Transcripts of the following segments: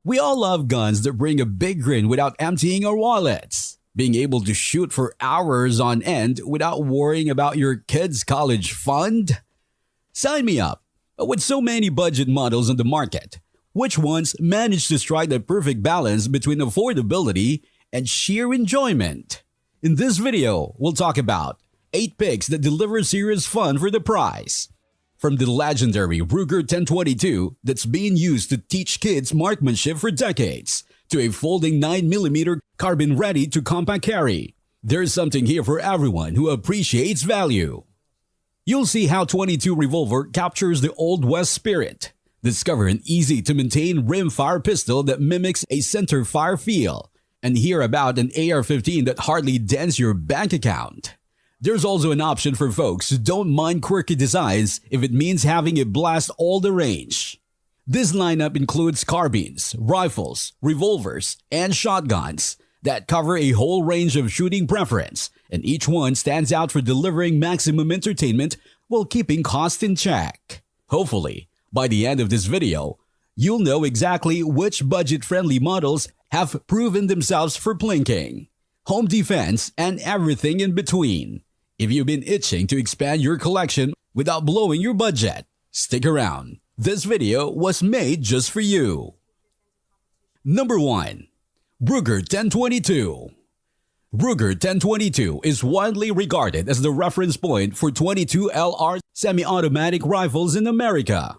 We all love guns that bring a big grin without emptying our wallets. Being able to shoot for hours on end without worrying about your kid's college fund? Sign me up. But with so many budget models on the market, which ones manage to strike the perfect balance between affordability and sheer enjoyment? In this video, we'll talk about 8 picks that deliver serious fun for the price. From the legendary Ruger 1022 that's being used to teach kids marksmanship for decades, to a folding 9mm carbine ready to compact carry, there's something here for everyone who appreciates value. You'll see how 22 revolver captures the Old West spirit. Discover an easy-to-maintain rimfire pistol that mimics a center-fire feel, and hear about an AR-15 that hardly dents your bank account. There's also an option for folks who don't mind quirky designs if it means having a blast all the range. This lineup includes carbines, rifles, revolvers, and shotguns that cover a whole range of shooting preference, and each one stands out for delivering maximum entertainment while keeping costs in check. Hopefully, by the end of this video, you'll know exactly which budget-friendly models have proven themselves for plinking, home defense, and everything in between. If you've been itching to expand your collection without blowing your budget, stick around. This video was made just for you. Number 1. Ruger 1022. Ruger 1022 is widely regarded as the reference point for 22 LR semi-automatic rifles in America.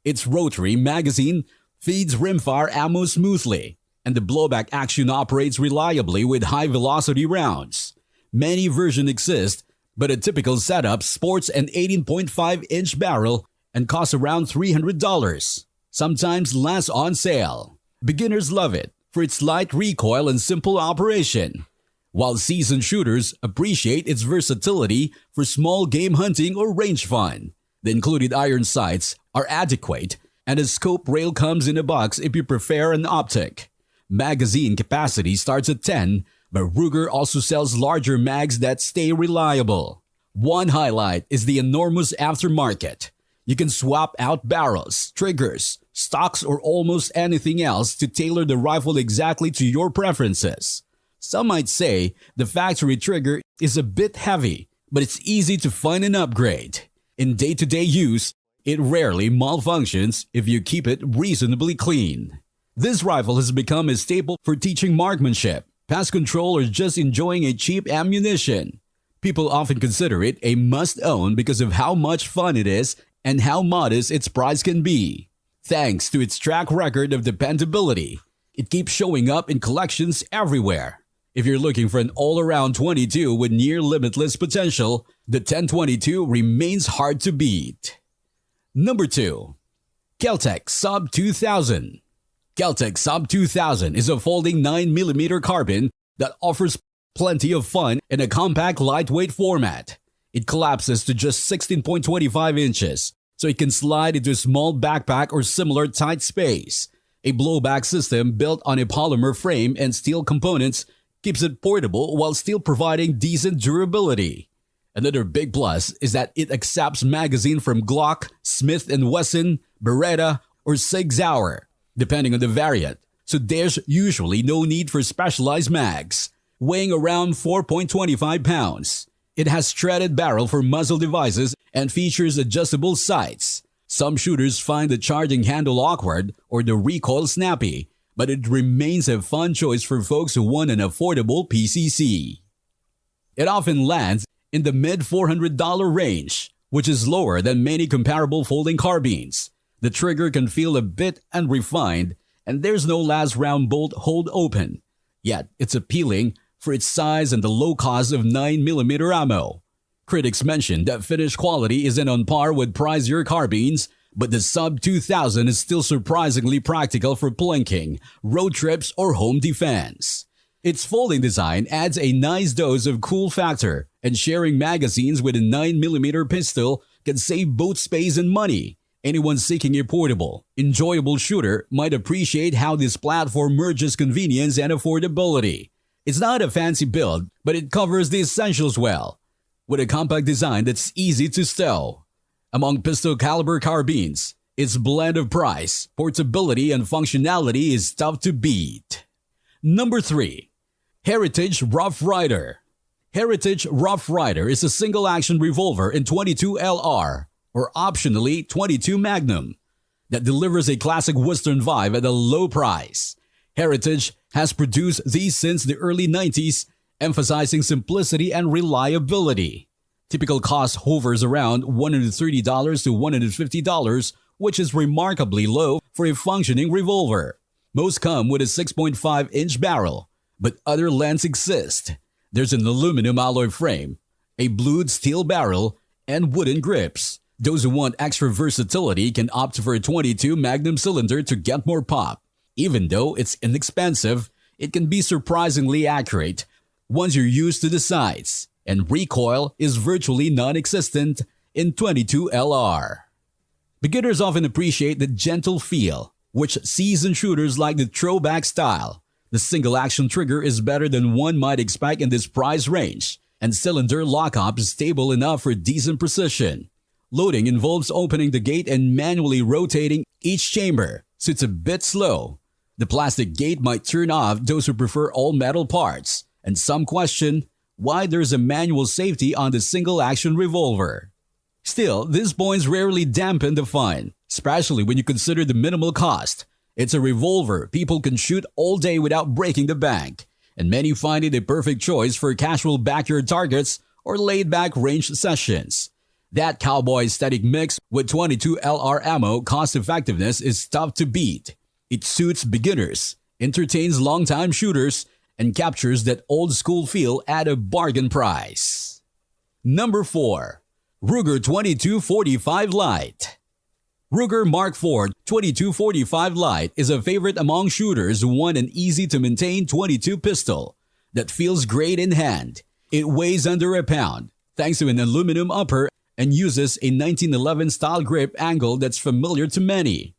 Its rotary magazine feeds rimfire ammo smoothly, and the blowback action operates reliably with high-velocity rounds. Many versions exist, but a typical setup sports an 18.5-inch barrel and costs around $300, sometimes less on sale. Beginners love it for its light recoil and simple operation, while seasoned shooters appreciate its versatility for small game hunting or range fun. The included iron sights are adequate, and a scope rail comes in a box if you prefer an optic. Magazine capacity starts at 10, but Ruger also sells larger mags that stay reliable. One highlight is the enormous aftermarket. You can swap out barrels, triggers, stocks, or almost anything else to tailor the rifle exactly to your preferences. Some might say the factory trigger is a bit heavy, but it's easy to find an upgrade. In day-to-day use, it rarely malfunctions if you keep it reasonably clean. This rifle has become a staple for teaching marksmanship, pest control, or just enjoying a cheap ammunition. People often consider it a must-own because of how much fun it is and how modest its price can be. Thanks to its track record of dependability, it keeps showing up in collections everywhere. If you're looking for an all-around 22 with near-limitless potential, the 1022 remains hard to beat. Number 2. Kel-Tec Sub-2000. Kel-Tec Sub-2000 is a folding 9mm carbine that offers plenty of fun in a compact, lightweight format. It collapses to just 16.25 inches, so it can slide into a small backpack or similar tight space. A blowback system built on a polymer frame and steel components keeps it portable while still providing decent durability. Another big plus is that it accepts magazine from Glock, Smith & Wesson, Beretta, or Sig Sauer, depending on the variant, so there's usually no need for specialized mags. Weighing around 4.25 pounds, it has threaded barrel for muzzle devices and features adjustable sights. Some shooters find the charging handle awkward or the recoil snappy, but it remains a fun choice for folks who want an affordable PCC. It often lands in the mid-$400 range, which is lower than many comparable folding carbines. The trigger can feel a bit unrefined, and there's no last round bolt hold open. Yet, it's appealing for its size and the low cost of 9mm ammo. Critics mention that finish quality isn't on par with pricier carbines, but the Sub-2000 is still surprisingly practical for plinking, road trips, or home defense. Its folding design adds a nice dose of cool factor, and sharing magazines with a 9mm pistol can save both space and money. Anyone seeking a portable, enjoyable shooter might appreciate how this platform merges convenience and affordability. It's not a fancy build, but it covers the essentials well, with a compact design that's easy to stow. Among pistol caliber carbines, Its blend of price, portability, and functionality is tough to beat. Number 3. Heritage Rough Rider. Heritage Rough Rider is a single-action revolver in .22 LR, or optionally .22 Magnum, that delivers a classic Western vibe at a low price. Heritage has produced these since the early 90s, emphasizing simplicity and reliability. Typical cost hovers around $130 to $150, which is remarkably low for a functioning revolver. Most come with a 6.5-inch barrel, but other lengths exist. There's an aluminum alloy frame, a blued steel barrel, and wooden grips. Those who want extra versatility can opt for a .22 Magnum cylinder to get more pop. Even though it's inexpensive, it can be surprisingly accurate once you're used to the sights, and recoil is virtually non-existent in .22 LR. Beginners often appreciate the gentle feel, which seasoned shooters like the throwback style. The single-action trigger is better than one might expect in this price range, and cylinder lockup is stable enough for decent precision. Loading involves opening the gate and manually rotating each chamber, so it's a bit slow. The plastic gate might turn off those who prefer all-metal parts, and some question why there's a manual safety on the single-action revolver. Still, these points rarely dampen the fun, especially when you consider the minimal cost. It's a revolver people can shoot all day without breaking the bank, and many find it a perfect choice for casual backyard targets or laid-back range sessions. That cowboy aesthetic mix with .22 LR ammo cost-effectiveness is tough to beat. It suits beginners, entertains long-time shooters, and captures that old-school feel at a bargain price. Number 4. Ruger 2245 Lite. Ruger Mark IV 2245 Lite is a favorite among shooters who want an easy-to-maintain .22 pistol that feels great in hand. It weighs under a pound, thanks to an aluminum upper, and uses a 1911-style grip angle that's familiar to many.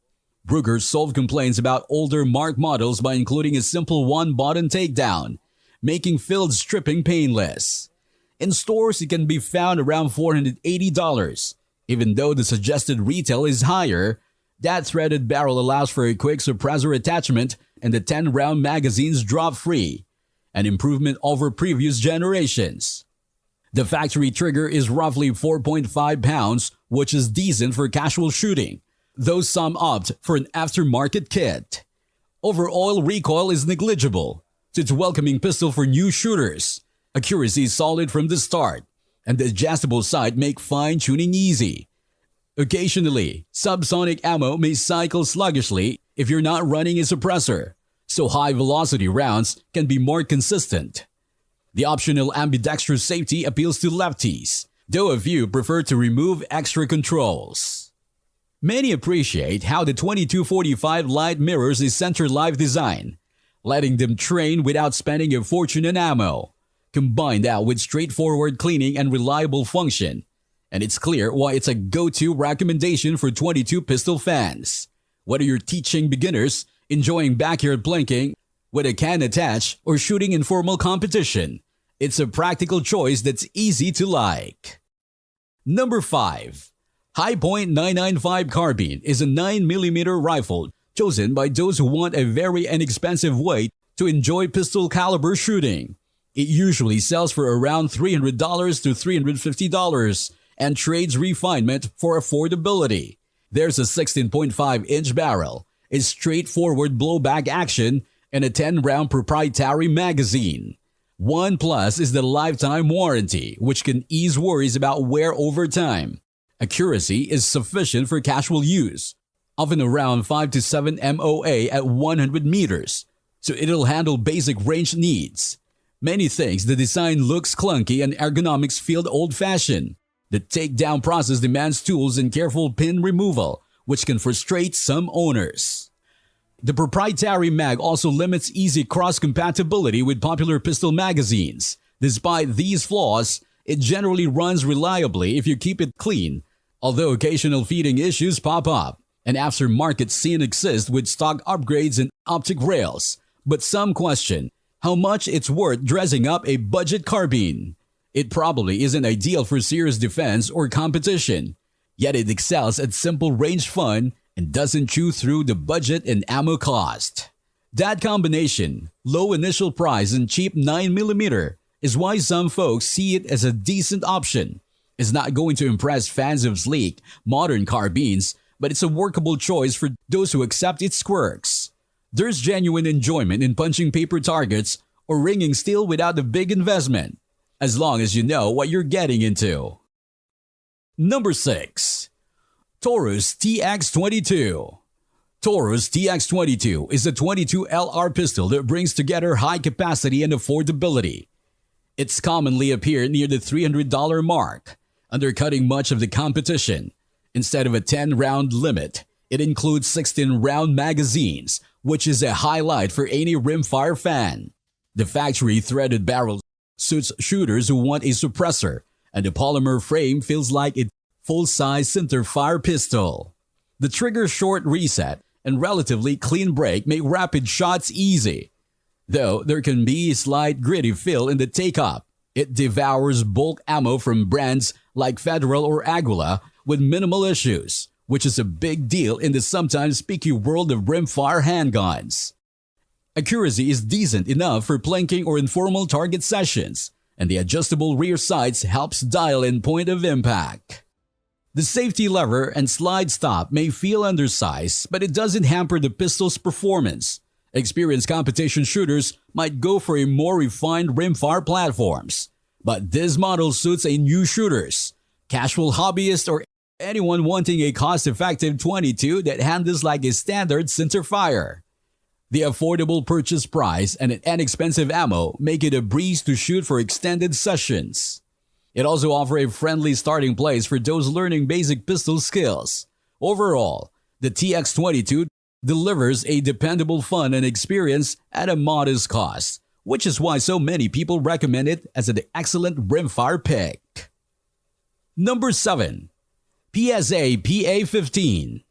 Ruger solved complaints about older Mark models by including a simple one-button takedown, making field stripping painless. In stores, it can be found around $480. Even though the suggested retail is higher, that threaded barrel allows for a quick suppressor attachment and the 10-round magazines drop free, an improvement over previous generations. The factory trigger is roughly 4.5 pounds, which is decent for casual shooting, though some opt for an aftermarket kit. Overall recoil is negligible, so it's a welcoming pistol for new shooters. Accuracy is solid from the start, and the adjustable sight make fine-tuning easy. Occasionally, subsonic ammo may cycle sluggishly if you're not running a suppressor, so high-velocity rounds can be more consistent. The optional ambidextrous safety appeals to lefties, though a few prefer to remove extra controls. Many appreciate how the 2245 Lite mirrors a center life design, letting them train without spending a fortune in ammo. Combine that with straightforward cleaning and reliable function, and it's clear why it's a go-to recommendation for .22 pistol fans. Whether you're teaching beginners, enjoying backyard plinking with a can attached, or shooting in formal competition, it's a practical choice that's easy to like. Number 5. Hi-Point 995 Carbine is a 9mm rifle chosen by those who want a very inexpensive way to enjoy pistol caliber shooting. It usually sells for around $300 to $350 and trades refinement for affordability. There's a 16.5-inch barrel, a straightforward blowback action, and a 10-round proprietary magazine. One plus is the lifetime warranty, which can ease worries about wear over time. Accuracy is sufficient for casual use, often around 5 to 7 MOA at 100 meters, so it'll handle basic range needs. Many think the design looks clunky and ergonomics feel old-fashioned. The takedown process demands tools and careful pin removal, which can frustrate some owners. The proprietary mag also limits easy cross-compatibility with popular pistol magazines. Despite these flaws, it generally runs reliably if you keep it clean, although occasional feeding issues pop up. An aftermarket scene exists with stock upgrades and optic rails, but some question how much it's worth dressing up a budget carbine. It probably isn't ideal for serious defense or competition, yet it excels at simple range fun and doesn't chew through the budget and ammo cost. That combination, low initial price and cheap 9mm, is why some folks see it as a decent option. It's not going to impress fans of sleek, modern carbines, but it's a workable choice for those who accept its quirks. There's genuine enjoyment in punching paper targets or ringing steel without a big investment, as long as you know what you're getting into. Number 6. Taurus TX22. Taurus TX22 is a .22 LR pistol that brings together high capacity and affordability. It's commonly appeared near the $300 mark, undercutting much of the competition. Instead of a 10-round limit, it includes 16-round magazines, which is a highlight for any rimfire fan. The factory-threaded barrel suits shooters who want a suppressor, and the polymer frame feels like a full-size centerfire pistol. The trigger's short reset and relatively clean break make rapid shots easy. Though there can be a slight gritty feel in the take-up, it devours bulk ammo from brands like Federal or Aguila with minimal issues, which is a big deal in the sometimes picky world of rimfire handguns. Accuracy is decent enough for plinking or informal target sessions, and the adjustable rear sights helps dial in point of impact. The safety lever and slide stop may feel undersized, but it doesn't hamper the pistol's performance. Experienced competition shooters might go for a more refined rimfire platforms, but this model suits a new shooters, casual hobbyists, or anyone wanting a cost-effective .22 that handles like a standard centerfire. The affordable purchase price and an inexpensive ammo make it a breeze to shoot for extended sessions. It also offers a friendly starting place for those learning basic pistol skills. Overall, the TX22 delivers a dependable fun and experience at a modest cost, which is why so many people recommend it as an excellent rimfire pick. Number 7. PSA PA-15.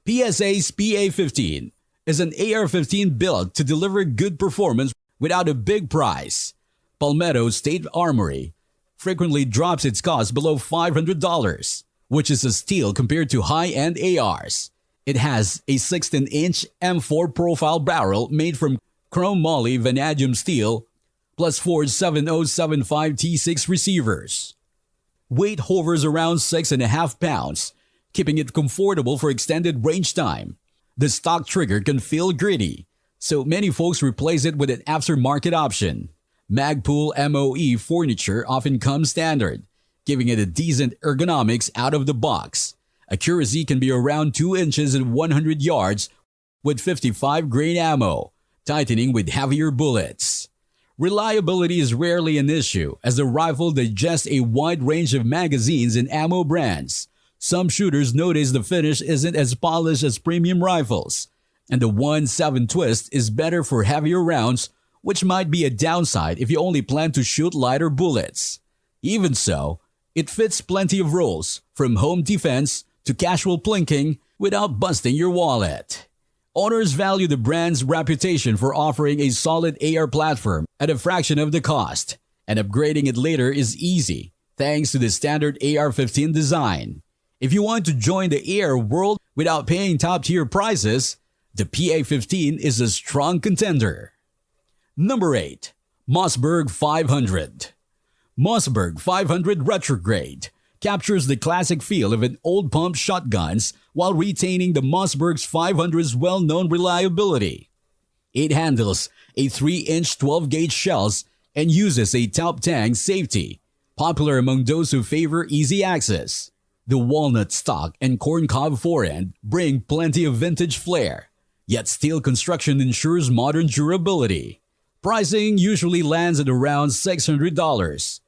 PSA's PA-15 is an AR-15 built to deliver good performance without a big price. Palmetto State Armory frequently drops its cost below $500, which is a steal compared to high-end ARs. It has a 16-inch M4 profile barrel made from chrome moly vanadium steel, plus 4 7075 T6 receivers. Weight hovers around 6.5 pounds, keeping it comfortable for extended range time. The stock trigger can feel gritty, so many folks replace it with an aftermarket option. Magpul MOE furniture often comes standard, giving it a decent ergonomics out of the box. Accuracy can be around 2 inches and 100 yards with 55 grain ammo, tightening with heavier bullets. Reliability is rarely an issue as the rifle digests a wide range of magazines and ammo brands. Some shooters notice the finish isn't as polished as premium rifles, and the 1.7 twist is better for heavier rounds, which might be a downside if you only plan to shoot lighter bullets. Even so, it fits plenty of roles, from home defense to casual plinking without busting your wallet. Owners value the brand's reputation for offering a solid AR platform at a fraction of the cost, and upgrading it later is easy thanks to the standard AR-15 design. If you want to join the AR world without paying top-tier prices, the PA-15 is a strong contender. Number 8. Mossberg 500. Mossberg 500 Retrograde captures the classic feel of an old pump shotguns while retaining the Mossberg's 500's well-known reliability. It handles a 3-inch 12-gauge shells and uses a top tang safety, popular among those who favor easy access. The walnut stock and corncob forend bring plenty of vintage flair, yet steel construction ensures modern durability. Pricing usually lands at around $600,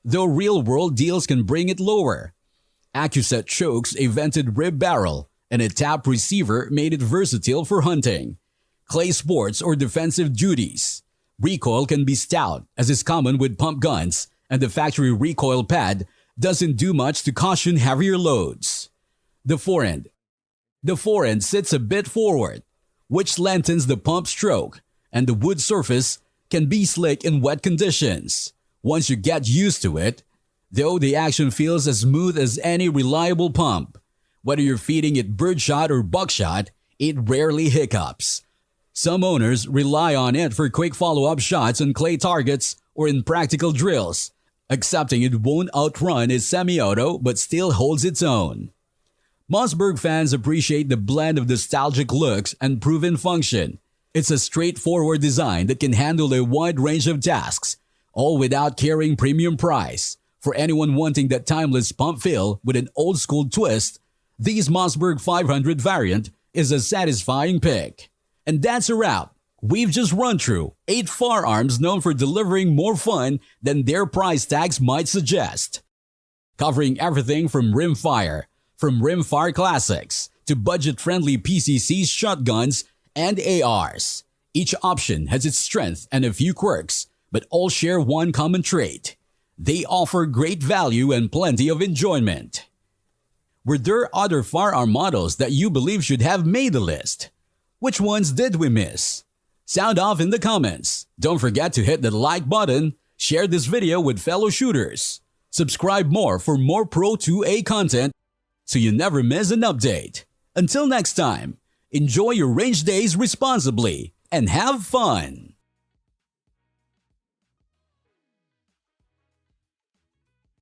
though real-world deals can bring it lower. Accuset chokes a vented rib barrel, and a tap receiver made it versatile for hunting, clay sports, or defensive duties. Recoil can be stout, as is common with pump guns, and the factory recoil pad doesn't do much to cushion heavier loads. The forend sits a bit forward, which lengthens the pump stroke, and the wood surface can be slick in wet conditions. Once you get used to it, though, the action feels as smooth as any reliable pump. Whether you're feeding it birdshot or buckshot, it rarely hiccups. Some owners rely on it for quick follow-up shots on clay targets or in practical drills, accepting it won't outrun its semi-auto but still holds its own. Mossberg fans appreciate the blend of nostalgic looks and proven function. It's a straightforward design that can handle a wide range of tasks, all without carrying premium price. For anyone wanting that timeless pump feel with an old-school twist, this Mossberg 500 variant is a satisfying pick. And that's a wrap. We've just run through 8 firearms known for delivering more fun than their price tags might suggest. Covering everything from rimfire classics, to budget-friendly PCCs, shotguns, and ARs. Each option has its strength and a few quirks, but all share one common trait. They offer great value and plenty of enjoyment. Were there other firearm models that you believe should have made the list? Which ones did we miss? Sound off in the comments. Don't forget to hit the like button, share this video with fellow shooters. Subscribe for more Pro 2A content so you never miss an update. Until next time, enjoy your range days responsibly and have fun!